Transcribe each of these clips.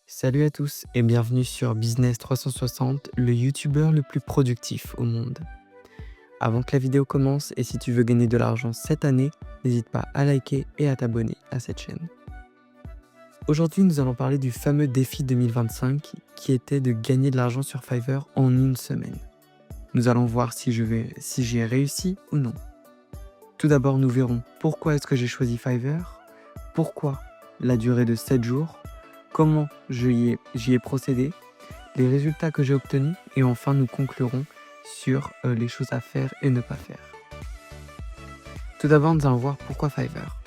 Salut à tous et bienvenue sur Business 360, le youtubeur le plus productif au monde. Avant que la vidéo commence et si tu veux gagner de l'argent cette année, n'hésite pas à liker et à t'abonner à cette chaîne. Aujourd'hui, nous allons parler du fameux défi 2025 qui était de gagner de l'argent sur Fiverr en une semaine. Nous allons voir si j'y ai réussi ou non. Tout d'abord, nous verrons pourquoi est-ce que j'ai choisi Fiverr, pourquoi la durée de 7 jours, comment j'y ai procédé, les résultats que j'ai obtenus et enfin nous conclurons sur les choses à faire et ne pas faire. Tout d'abord, nous allons voir pourquoi Fiverr.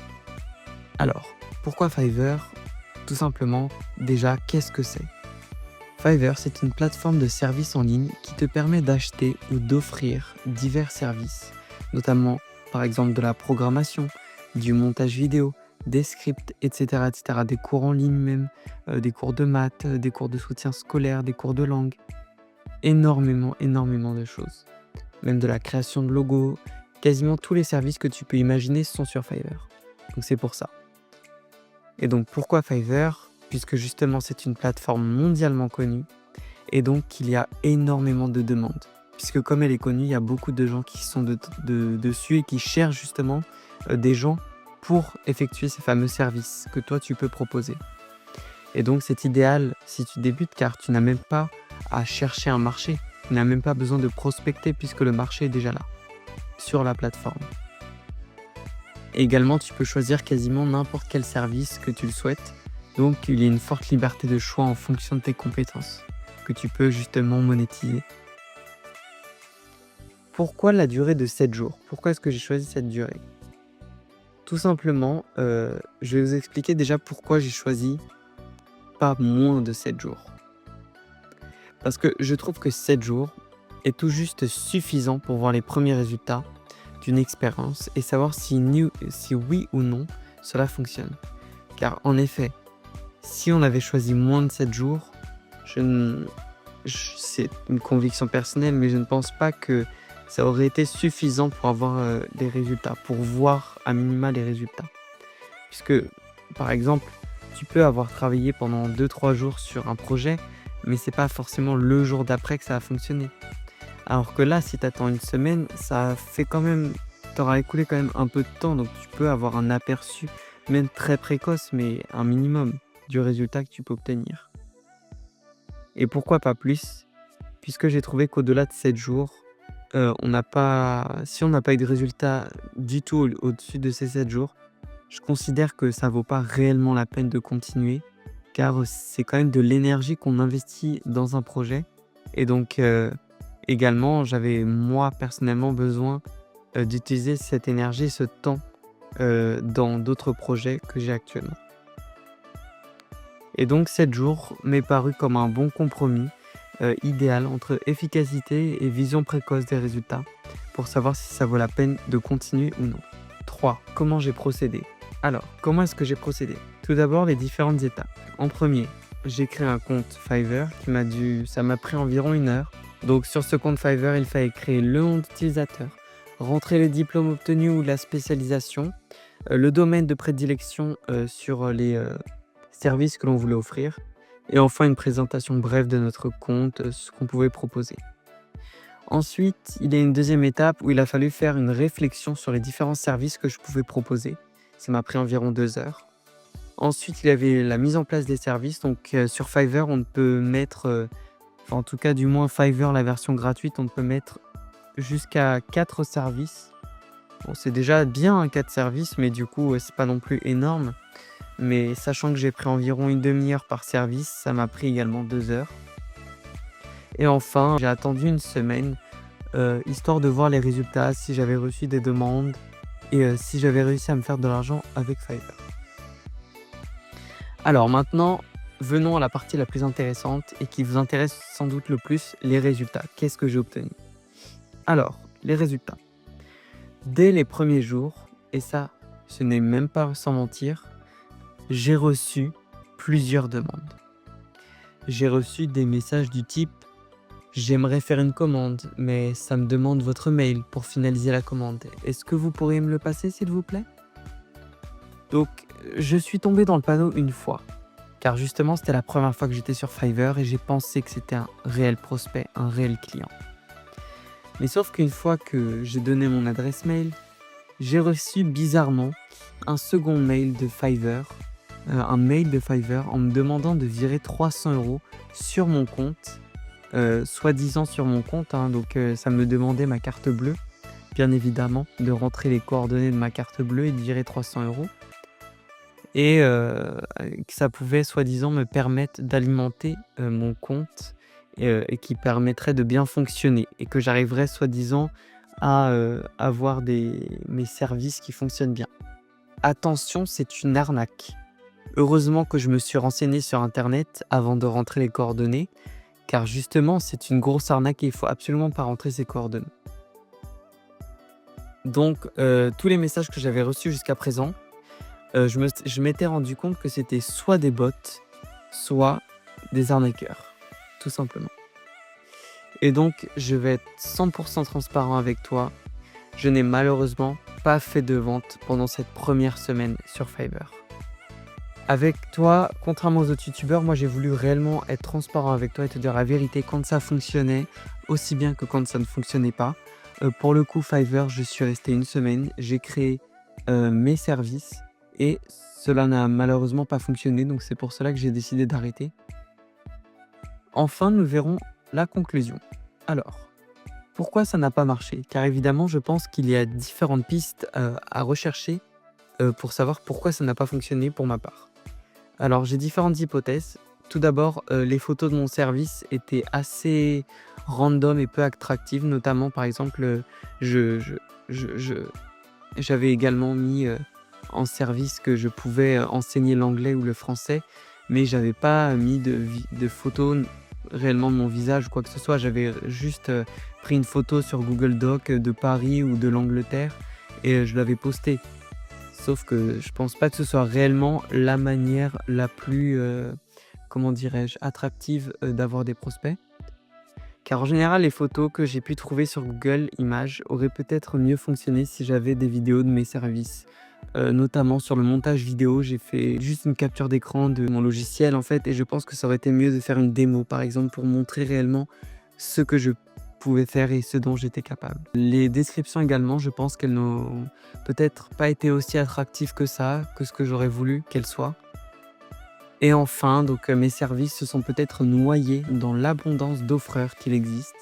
Alors, pourquoi Fiverr? Tout simplement, déjà, qu'est-ce que c'est? Fiverr, c'est une plateforme de services en ligne qui te permet d'acheter ou d'offrir divers services, notamment par exemple de la programmation, du montage vidéo, des scripts, etc., des cours en ligne même, des cours de maths, des cours de soutien scolaire, des cours de langue. Énormément de choses. Même de la création de logos, quasiment tous les services que tu peux imaginer sont sur Fiverr. Donc c'est pour ça. Et donc pourquoi Fiverr? Puisque justement c'est une plateforme mondialement connue et donc il y a énormément de demandes. Puisque comme elle est connue, il y a beaucoup de gens qui sont dessus et qui cherchent justement des gens pour effectuer ces fameux services que toi tu peux proposer. Et donc c'est idéal si tu débutes car tu n'as même pas à chercher un marché. Tu n'as même pas besoin de prospecter puisque le marché est déjà là, sur la plateforme. Et également, tu peux choisir quasiment n'importe quel service que tu le souhaites. Donc il y a une forte liberté de choix en fonction de tes compétences que tu peux justement monétiser. Pourquoi la durée de 7 jours? Pourquoi est-ce que j'ai choisi cette durée? Tout simplement, je vais vous expliquer déjà pourquoi j'ai choisi pas moins de 7 jours. Parce que je trouve que 7 jours est tout juste suffisant pour voir les premiers résultats d'une expérience et savoir si oui ou non cela fonctionne. Car en effet, si on avait choisi moins de 7 jours, c'est une conviction personnelle, mais je ne pense pas que ça aurait été suffisant pour avoir les résultats, pour voir à minima les résultats. Puisque, par exemple, tu peux avoir travaillé pendant 2-3 jours sur un projet, mais c'est pas forcément le jour d'après que ça a fonctionné. Alors que là, si tu attends une semaine, ça fait quand même, t'auras écoulé quand même un peu de temps, donc tu peux avoir un aperçu, même très précoce, mais un minimum du résultat que tu peux obtenir. Et pourquoi pas plus? Puisque j'ai trouvé qu'au-delà de 7 jours, si on n'a pas eu de résultat du tout au-dessus de ces 7 jours, je considère que ça vaut pas réellement la peine de continuer, car c'est quand même de l'énergie qu'on investit dans un projet. Et donc, également, j'avais moi personnellement besoin d'utiliser cette énergie, ce temps dans d'autres projets que j'ai actuellement. Et donc 7 jours m'est paru comme un bon compromis, idéal entre efficacité et vision précoce des résultats, pour savoir si ça vaut la peine de continuer ou non. 3. Comment j'ai procédé? Alors, comment est-ce que j'ai procédé? Tout d'abord, les différentes étapes. En premier, j'ai créé un compte Fiverr ça m'a pris environ 1 heure. Donc sur ce compte Fiverr, il fallait créer le nom d'utilisateur, rentrer le diplôme obtenu ou la spécialisation, le domaine de prédilection sur les services que l'on voulait offrir, et enfin une présentation brève de notre compte, ce qu'on pouvait proposer. Ensuite, il y a une deuxième étape où il a fallu faire une réflexion sur les différents services que je pouvais proposer. Ça m'a pris environ 2 heures. Ensuite, il y avait la mise en place des services. Donc sur Fiverr, on ne peut mettre, enfin en tout cas du moins Fiverr, la version gratuite, on peut mettre jusqu'à 4 services. Bon, c'est déjà bien 4 services, mais du coup, c'est pas non plus énorme. Mais sachant que j'ai pris environ une demi-heure par service, ça m'a pris également 2 heures. Et enfin, j'ai attendu une semaine, histoire de voir les résultats, si j'avais reçu des demandes et si j'avais réussi à me faire de l'argent avec Fiverr. Alors maintenant, venons à la partie la plus intéressante et qui vous intéresse sans doute le plus, les résultats. Qu'est-ce que j'ai obtenu? Alors, les résultats. Dès les premiers jours, et ça, ce n'est même pas sans mentir, j'ai reçu plusieurs demandes. J'ai reçu des messages du type « J'aimerais faire une commande, mais ça me demande votre mail pour finaliser la commande. Est-ce que vous pourriez me le passer, s'il vous plaît ?» Donc, je suis tombé dans le panneau une fois. car justement c'était la première fois que j'étais sur Fiverr et j'ai pensé que c'était un réel prospect, un réel client. Mais sauf qu'une fois que j'ai donné mon adresse mail, j'ai reçu bizarrement un second mail de Fiverr, un mail de Fiverr en me demandant de virer 300 € sur mon compte, soi-disant sur mon compte, hein, donc ça me demandait ma carte bleue, bien évidemment, de rentrer les coordonnées de ma carte bleue et de virer 300 € et que ça pouvait soi-disant me permettre d'alimenter, mon compte et qui permettrait de bien fonctionner et que j'arriverais soi-disant à, avoir mes services qui fonctionnent bien. Attention, c'est une arnaque. Heureusement que je me suis renseigné sur internet avant de rentrer les coordonnées, car justement c'est une grosse arnaque et il faut absolument pas rentrer ces coordonnées. Donc tous les messages que j'avais reçus jusqu'à présent, je m'étais rendu compte que c'était soit des bots, soit des arnaqueurs, tout simplement. Et donc je vais être 100 % transparent avec toi, je n'ai malheureusement pas fait de vente pendant cette première semaine sur Fiverr. Avec toi, contrairement aux autres youtubeurs, moi j'ai voulu réellement être transparent avec toi et te dire la vérité quand ça fonctionnait, aussi bien que quand ça ne fonctionnait pas. Pour le coup, Fiverr, je suis resté une semaine, j'ai créé mes services et cela n'a malheureusement pas fonctionné, donc c'est pour cela que j'ai décidé d'arrêter. Enfin, nous verrons la conclusion. Alors, pourquoi ça n'a pas marché? Car évidemment, je pense qu'il y a différentes pistes à rechercher pour savoir pourquoi ça n'a pas fonctionné pour ma part. Alors, j'ai différentes hypothèses. Tout d'abord, les photos de mon service étaient assez random et peu attractives. Notamment, par exemple, j'avais également mis en service que je pouvais enseigner l'anglais ou le français, mais j'avais pas mis de photos réellement de mon visage ou quoi que ce soit. J'avais juste pris une photo sur Google Doc de Paris ou de l'Angleterre et je l'avais postée. Sauf que je pense pas que ce soit réellement la manière la plus, comment dirais-je, attractive, d'avoir des prospects. Car en général, les photos que j'ai pu trouver sur Google Images auraient peut-être mieux fonctionné si j'avais des vidéos de mes services. Notamment sur le montage vidéo, j'ai fait juste une capture d'écran de mon logiciel en fait et je pense que ça aurait été mieux de faire une démo par exemple pour montrer réellement ce que je pouvais faire et ce dont j'étais capable. Les descriptions également, je pense qu'elles n'ont peut-être pas été aussi attractives que ça, que ce que j'aurais voulu qu'elles soient. Et enfin, donc mes services se sont peut-être noyés dans l'abondance d'offreurs qu'il existe,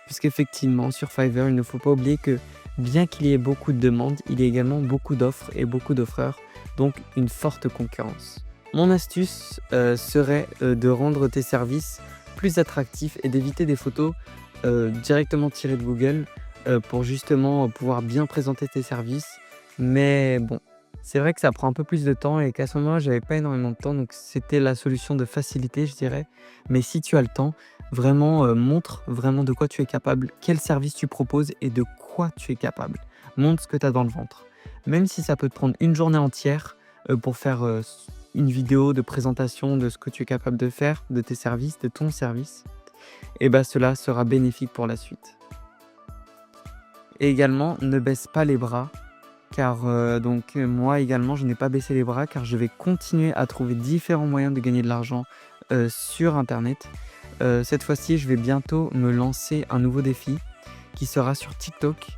puisqu'effectivement sur Fiverr, il ne faut pas oublier que bien qu'il y ait beaucoup de demandes, il y a également beaucoup d'offres et beaucoup d'offreurs, donc une forte concurrence. Mon astuce serait de rendre tes services plus attractifs et d'éviter des photos directement tirées de Google pour justement pouvoir bien présenter tes services. Mais bon, c'est vrai que ça prend un peu plus de temps et qu'à ce moment-là, j'avais pas énormément de temps, donc c'était la solution de facilité, je dirais. Mais si tu as le temps, vraiment montre vraiment de quoi tu es capable, quel service tu proposes et de quoi tu es capable. Montre ce que tu as dans le ventre. Même si ça peut te prendre une journée entière pour faire une vidéo de présentation de ce que tu es capable de faire, de tes services, de ton service, et ben cela sera bénéfique pour la suite. Et également, ne baisse pas les bras. Car moi également, je n'ai pas baissé les bras car je vais continuer à trouver différents moyens de gagner de l'argent sur internet. Cette fois-ci, je vais bientôt me lancer un nouveau défi qui sera sur TikTok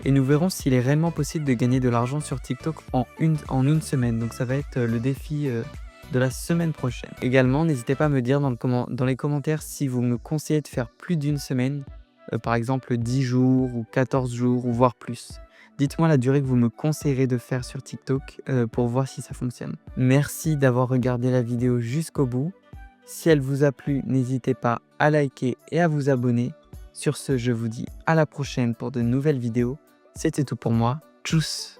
et nous verrons s'il est réellement possible de gagner de l'argent sur TikTok en une semaine. Donc ça va être le défi de la semaine prochaine. Également, n'hésitez pas à me dire dans les commentaires si vous me conseillez de faire plus d'une semaine, par exemple 10 jours ou 14 jours ou voire plus. Dites-moi la durée que vous me conseillerez de faire sur TikTok pour voir si ça fonctionne. Merci d'avoir regardé la vidéo jusqu'au bout. Si elle vous a plu, n'hésitez pas à liker et à vous abonner. Sur ce, je vous dis à la prochaine pour de nouvelles vidéos. C'était tout pour moi. Tchuss!